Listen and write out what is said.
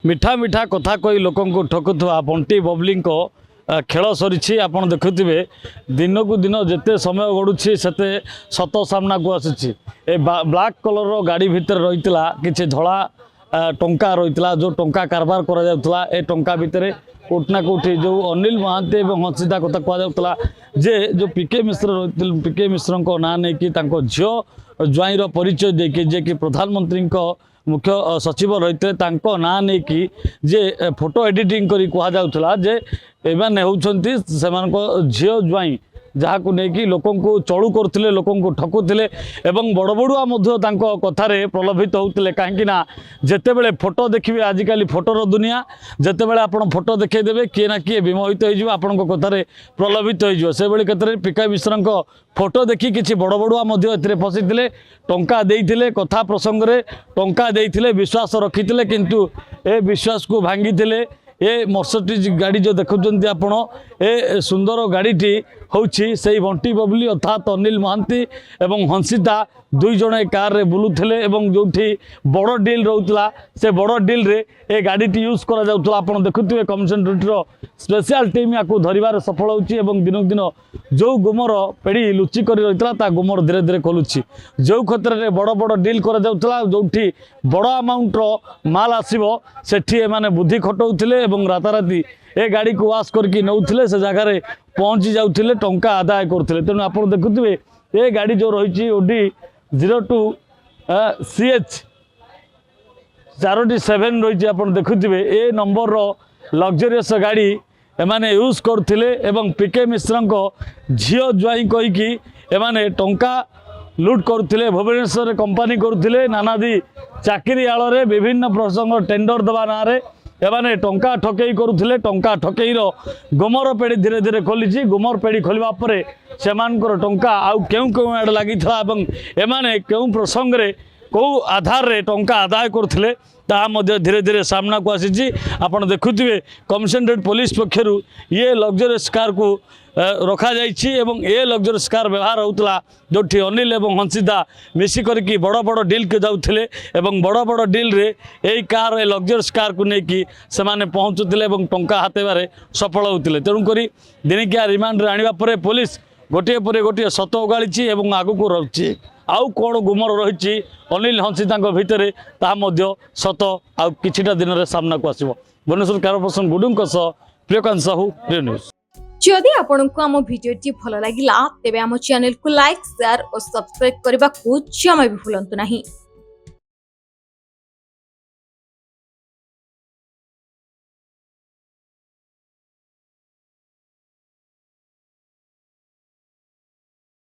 मिठा मिठा कथा कही लोक ठकुवा बंटी बबली खेल सरी आपड़ देखुवे दिन को दिन जिते समय गड़ुची से सत सामना को आसी ब्लैक कलर गाड़ी भितर रही कि धला टंका रही जो टंका कारबार करा टंका भितर कोटना कोठी जो अनिल महांती और हंसिता कथा कहला जे जो पीके मिश्र रही पीके मिश्र ना नहीं कि झील ज्वाईर परिचय देखिए जे कि प्रधानमंत्री मुख्य सचिव रही थे ना नहीं कि जे फोटो एडिटिंग करी कहुला जे एमाने होउछंती सेमान झील ज्वाई जहाँ को लेकिन लोक चलू करुले लोक ठकुले एवं बड़ बड़ुआ कथार प्रलोभित होते कहीं जिते बड़े फोटो देखिए आजिकल फोटोर दुनिया जिते बड़े आप फोटो देखईदेवे किए ना किए विमोहित हो कथार प्रलोभित हो क्षेत्र में पीके मिश्र फोटो देखी किसी बड़ बड़ुआ फसी टंका देते कथा प्रसंग में टंका देते विश्वास रखी किंतु ए विश्वास को भांगी ए मर्सिडीज गाड़ी जो देखुं आपण ए सुंदर गाड़ीटी हूँ से बंटी बबली अर्थात अनिल महांती एवं हंसिता दुई जन कार रे बुलूले जो बड़ डील रोला से बड़ डील रे ए गाड़ीटी यूज कर देखुए कमिशन ड्यूटी स्पेशल टीम या धरबार सफल होती दिन दिन जो गुमर पेड़ी लुचि कर रही गुमर धीरे धीरे खोलुची जो क्षेत्र में बड़ बड़ डील कर जो बड़ अमाउंटर माल आसो से माने बुद्धि खटाऊे राताराति ए गाड़ी को वाश करके नौले से जगार पहुँची जाते टंका आदाय करते तेणु आप देखुए ये गाड़ी जो रही ओडी 02 CH 407 रही आप देखुए ए नंबर लग्जरीयस गाड़ी एमाने यूज करते पीके मिश्र झील ज्वाई कहीकि एमाने टंका लुट करुले भुवनेश्वर कंपानी करुले नानादी चाकरी आड़ विभिन्न प्रसंग टेंडर देवा ना एमाने टंका ठकई करुले टंका ठकईर गुमर पेड़ी धीरे धीरे खोली गुमर पेड़ी खोलवा पर से टंका आउ क्यों क्यों आड़े लगी एमाने क्यों प्रसंग रे कौ आधार रे टंका आदाय करथिले धीरे धीरे सामना को आसी आपड़ देखुए कमिशनरेट पुलिस पक्षर ये लग्जरीयस कार को रखा ए लग्जरीयस कार व्यवहार होता जो अनिल एवं हंसिता मिसिकर बड़ बड़ डील के जाऊे बड़ बड़ डील रे यही कार लग्जरीयस कार को लेकिन से पहुँचुले टंका हाथेबार सफल होते तेणुक दिनिकिया रिमांड आने पुलिस गोटे पर गोटे सत उगाड़ी आग को रही आउ कौन गुमर रही अनिल हंसिता भितर सत आउ किछिटा दिन में सामना को आसो भुवनेश्वर कैमरा गुडू सह प्रियकांत साहू प्रिय न्यूज। जदि आपंक आम भिडी भल लगा तेब आम चैनल को लाइक शेयर और सब्सक्राइब करने को जमा भी भूलु नहीं।